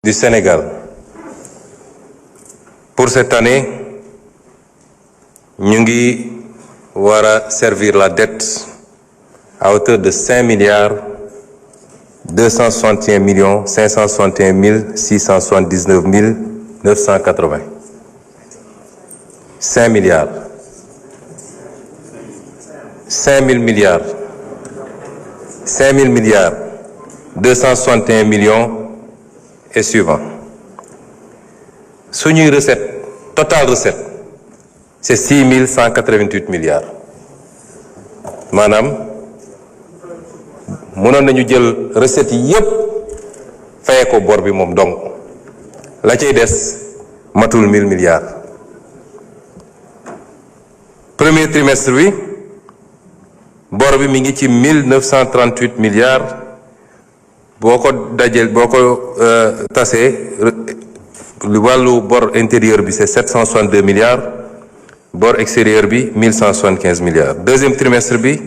du Sénégal. Pour cette année, ñu ngi war a servir la dette à hauteur de 5 milliards 261 millions 561 mille 679 mille 980. 5 milliards. 5 000 milliards. 5 000 milliards 261 millions et suivant. Suñuy recette, total recette, c'est 6 188 milliards. Maanaam mënoon nañu jël recette yi yépp faye ko bor bi moom donc la cay des matul 1000 milliards. Premier trimestre bi bor bi mi ngi ci 1938 milliards boo ko dajeel boo ko tasee wàllu bor intérieur bi c'est 762 milliards bor extérieur bi 1175 milliards. Deuxième trimestre bi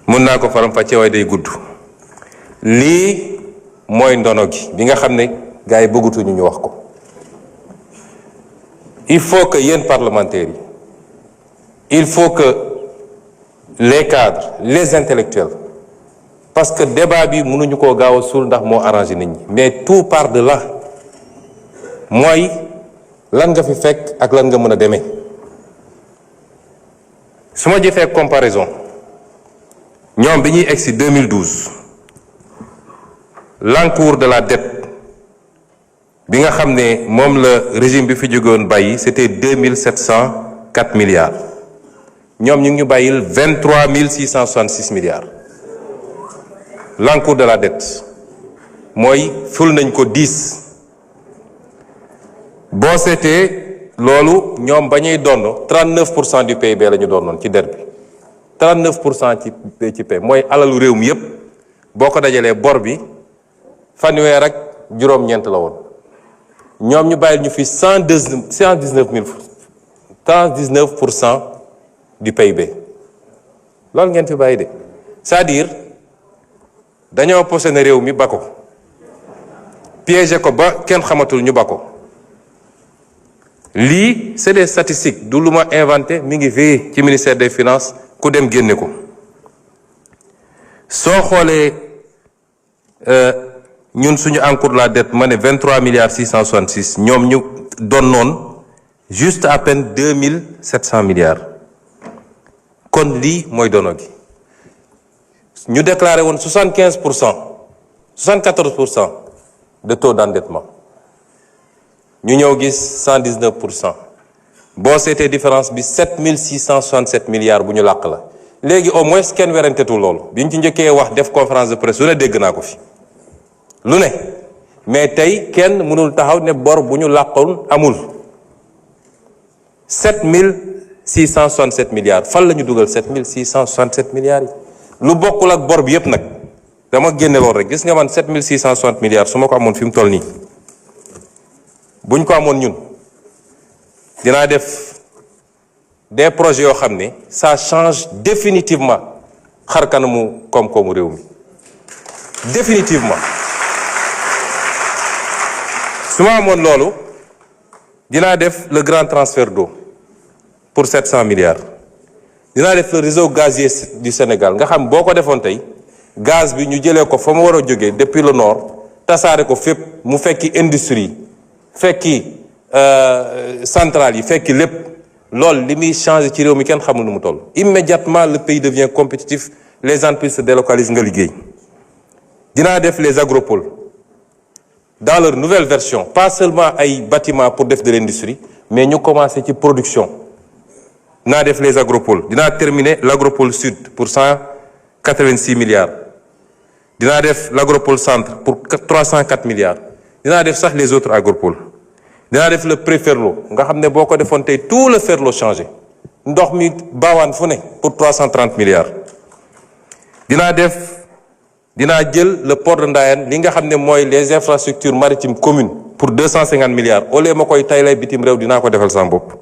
mën naa ko faram-fàccee waaye day gudd. Lii mooy ndono gi bi nga xam ne gars yi bëggatuñu ñu wax ko. Il faut que yéen parlementaires yi il faut que les cadres les intellectuels parce que débat bi mënuñu koo gaaw a suul ndax moo arrangé nit ñi mais tout part de là mooy lan nga fi fekk ak lan nga mën a demee. su ma jëfee comparaison ñoom bi ñuy egsi 2012 l'encours de la dette bi nga xam ne moom la régime bi fi jógoon bàyyi c'était 2704 milliards ñoom ñu ngi ñu bàyyil 23 666 milliards l'encours de la dette mooy ful nañ ko 10 boo seetee loolu ñoom ba ñuy donn 39% du PIB la ñu doonoon ci dette bi 39% ci PIB mooy alalu réew mi yépp boo ko dajalee bor bi fanweer ak juróom-ñeent la woon ñoom ñu bàyyil ñu fi 119% du PIB loolu ngeen fi bàyyi de c'est-à-dire dañoo posé ne réew mi ba ko piégé ko ba kenn xamatul ñu ba ko lii c'est des statistiques du lu ma inventé mi ngi fii ci ministère des finances ku dem génne ko soo xoolee ñun suñu encours de la dette ma ne 23 milliards 666 ñoom ñu doon noon juste à peine 2700 milliards kon lii mooy dono gi ñu déclaré woon 74% de taux d'endettement ñu ñëw gis 119% boo seetee différence bi 7667 milliards bu ñu làq la léegi au moins kenn werantetul loolu bi ñu ci njëkkee wax def conférence de presse lu ne dégg naa ko fi lu ne mais tey kenn mënul taxaw ne bor bu ñu làqoon amul 7667 milliards fan la ñu dugal 7667 milliards yi lu bokkul ak bor bi yépp nag dama génne lool rek gis nga man 7660 milliards su ma ko amoon fi mu toll nii buñ ko amoon ñun dinaa def des projets yoo xam ne ça change définitivement xar kanamu koom-koomu réew mi définitivement su ma amoon loolu dinaa def le grand transfert d'eau pour 700 milliards dinaa def le réseau gazier du Sénégal nga xam boo ko defoon tey gaz bi ñu jëlee ko fa mu war a jógee depuis le nord tasaare ko fépp mu fekki industrie fekki centrales yi fekki lépp loolu li muy changer ci réew mi kenn xamul nu mu toll. Immédiatement le pays devient compétitif les entreprises se délocalisent nga liggéey dinaa def les agropoles dans leur nouvelle version pas seulement ay bâtiments pour def de l'industrie mais ñu commencer ci production dinaa def les agropoles dinaa terminer l'agropole sud pour 186 milliards dinaa def l'agropole centre pour 304 milliards dinaa def sax les autres agropoles dinaa def le pré-Ferlo nga xam ne boo ko defoon tey tout le Ferlo changé ndox mi baawaan fu ne pour 330 milliards dinaa jël le port de Ndayane li nga xam ne mooy les infrastructures maritimes communes pour 250 milliards au lieu ma koy taylay bitim réew dinaa ko defal sama bopp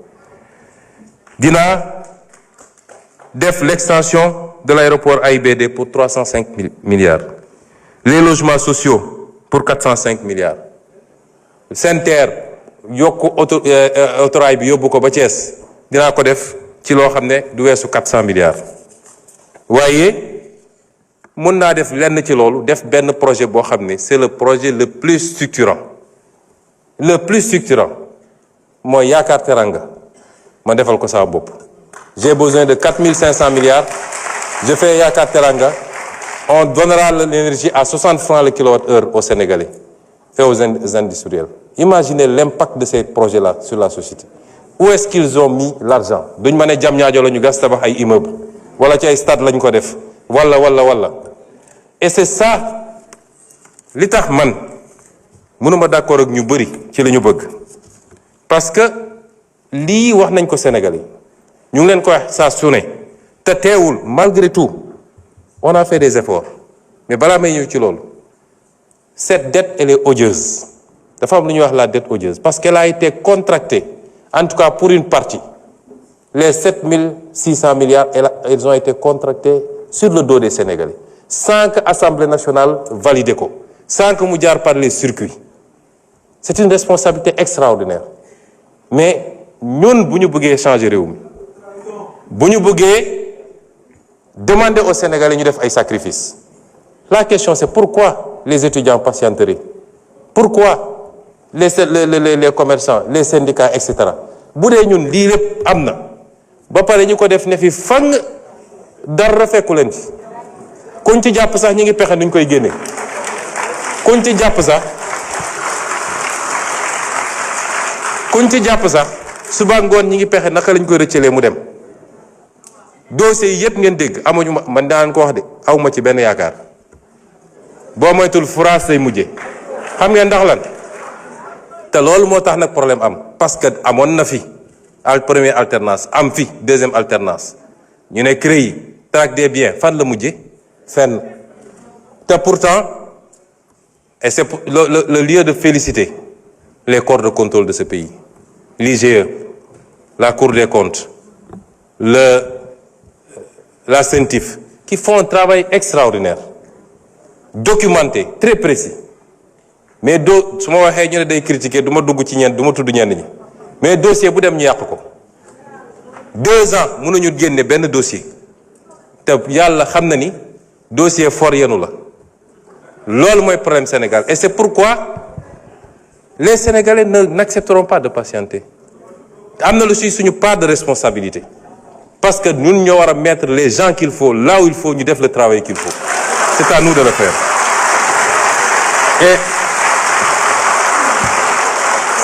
dinaa def l'extension de l'aéroport AIBD pour 305 milliards les logements sociaux pour 405 milliards SENTER yokku autorail bi yóbbu ko ba Thiès dinaa ko def ci loo xam ne du weesu 400 milliards waaye mën naa def lenn ci loolu def benn projet boo xam ne c'est le projet le plus structurant mooy Yaakaar Teranga ma defal ko sama bopp. J'ai besoin de 4500 milliards je fais Yaakaar Teranga on donnera l'énergie à 60 francs le kilowattheure aux Sénégalais et aux industriels. Imaginez l'impact de ces projets-là sur la société. Où est-ce qu'ils ont mis l'argent? duñ ma ne Diamniadio la ñu gas tabax ay immeubles wala ci ay stade lañ ko def wala et c'est ça li tax man mënuma d'accord ak ñu bëri ci li ñu bëgg parce que lii wax nañ ko Sénégalais ñu ngi leen ko wax saa su ne te teewul malgré tout on a fait des efforts mais balaa may ñëw ci loolu cette dette elle est odieuse dafa am lu ñuy wax la dette odieuse parce qu'elle a été contractée en tout cas pour une partie les 7600 milliards ils ont été contractés sur le dos des Sénégalais sans que Assemblée nationale valide ko sans que mu jaar par les circuits c'est une responsabilité extraordinaire mais ñun bu ñu bëggee changer réew mi bu ñu bëggee demander aux Sénégalais ñu def ay sacrifices la question c'est pourquoi les étudiants patienteraient pourquoi les commerçants les syndicats et cetera bu dee ñun lii lépp am na ba pare ñu ko def ne fi fang dara fekku leen fi kuñ ci jàpp sax ñi ngi pexe nuñ koy génne kuñ ci jàpp sax suba ngoon ñi ngi pexe naka lañ koy rëccalee mu dem dossiers yi yëpp ngeen dégg amuñu ma man daan ko wax de awma ci benn yaakaar boo moytul France lay mujje xam ngeen ndax lan te loolu moo tax nag problème am parce que amoon na fi première alternance am fi deuxième alternance ñu ne CREI traque des biens fan la mujje fenn te pourtant et c'est le lieu de féliciter les corps de contrôle de ce pays l'IGE la Cour des comptes la CENTIF qui font un travail extraordinaire documenté très précis mais su ma waxee ñu ne day critiquer du ma dugg ci ñenn du ma tudd ñenn ñi mais dossier bu dem ñu yàq ko 2 ans mënuñu génne benn dossier te yàlla xam na ni dossier fort yenu la loolu mooy problème Sénégal et c'est pourquoi les Sénégalais n'accepteront pas de patienter am na lu si suñu part de responsabilité parce que ñun ñoo war a mettre les gens qu'il faut là où il faut ñu def le travail qu'il faut c'est à nous de le faire et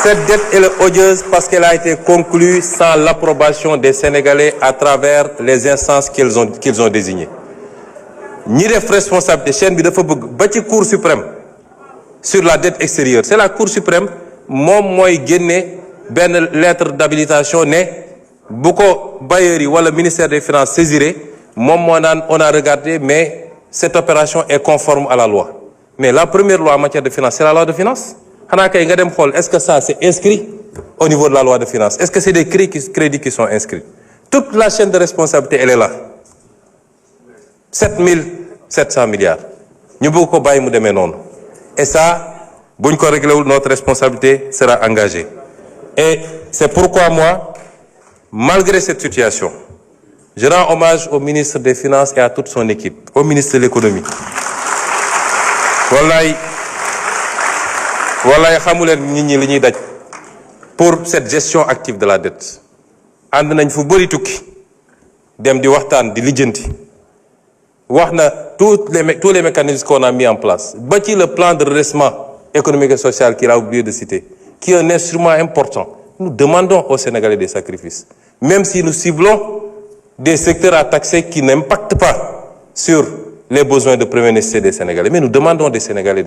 cette dette elle est odieuse parce qu'elle a été conclue sans l'approbation des Sénégalais à travers les instances qu'ils ont désignées ñi def responsabilité chaîne bi dafa bëgg ba ci Cour suprême sur la dette extérieure c'est la Cour suprême moom mooy génne benn lettre d'habilitation ne bu ko bailleurs yi wala ministère des finances saisiré moom moo naan on a regardé mais cette opération est conforme à la loi mais la première loi en matière de finances c'est la loi de finances xanaa kay nga dem xool est-ce que ça c'est inscrit au niveau de la loi de finances est-ce que c'est des crédits qui sont inscrits toute la chaîne de responsabilité elle est là 7700 milliards ñu bëgg ko bàyyi mu demee noonu et ça buñ ko réglé wul notre responsabilité sera engagée et c'est pourquoi moi malgré cette situation je rends hommage au ministre des Finances et à toute son équipe au ministre de l'économie wallaay xamuleen nit ñi li ñuy daj pour cette gestion active de la dette ànd nañ fu bëri tukki dem di waxtaan di lijjanti wax na tous les mécanismes qu'on a mis en place ba ci le plan de redressement économique et social qu'il a oublié de citer qui est un instrument important nous demandons aux Sénégalais des sacrifices même si nous ciblons des secteurs à taxer qui n'impactent pas sur les besoins de première nécessité des Sénégalais mais nous demandons aux Sénégalais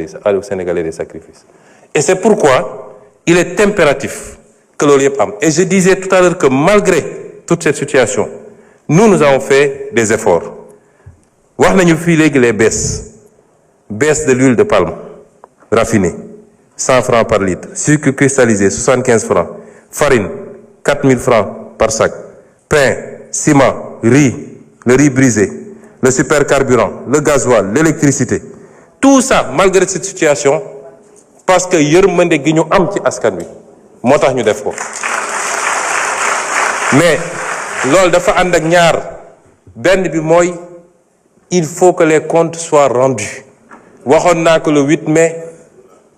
des sacrifices et c'est pourquoi il est impératif que loolu yëpp am et je disais tout à l'heure que malgré toute cette situation nous avons fait des efforts wax nañu fii léegi les baisse de l'huile de palme raffinée 100 francs par litre sucre cristallisé 75 francs farine 4000 francs par sac pain ciment riz le riz brisé le supercarburant le gasoil l'électricité tout ça malgré cette situation parce que yërmande gi ñu am ci askan wi moo tax ñu def ko mais loolu dafa ànd ak ñaar benn bi mooy il faut que les comptes soient rendus waxoon naa ko le 8 mai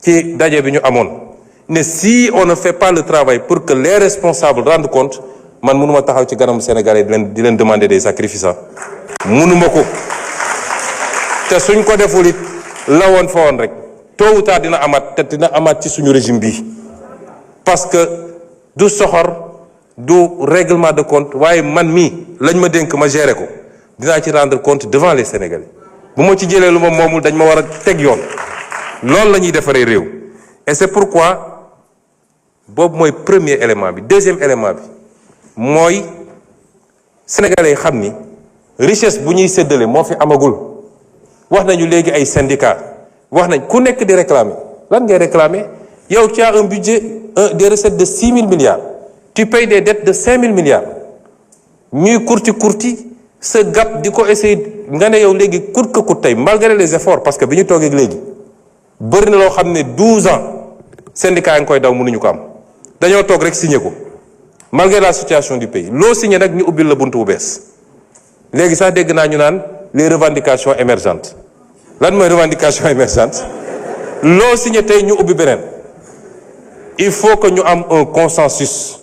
ci daje bi ñu amoon ne si on ne fait pas le travail pour que les responsables rendent compte man mënuma taxaw ci kanam Sénégalais di leen demander des sacrifices mënuma ko te suñ ko deful it la woon fa woon rek tôt ou tard dina amaat te dina amaat ci suñu régime bi parce que du soxor du règlement de compte waaye man mii lañ ma dénk ma gérer ko dinaa ci rendre compte devant les Sénégalais bu ma ci jëlee lu ma moomul dañ ma war a teg yoon loolu la ñuy defaree réew et c'est pourquoi boobu mooy premier élément bi deuxième élément bi mooy Sénégalais yi xam ni richesse bu ñuy séddale moo fi amagul wax nañu léegi ay syndicats wax nañ ku nekk di réclamer lan ngay réclamer yow tu as un budget des recettes de 6 000 milliards tu payes des dettes de 5 000 milliards ñuy kurti sa gap di ko essayer nga ne yow léegi coûte que coûte tey malgré les efforts parce que bi ñu toogee léegi bëri na loo xam ne 12 ans syndicats yi nga koy daw mënuñu ko am dañoo toog rek signé ko malgré la situation du pays loo signé nag ñu ubbil la buntu bu bees léegi sax dégg naa ñu naan les revendications émergentes lan mooy revendication émergente loo signé tey ñu ubbi beneen il faut que ñu am un consensus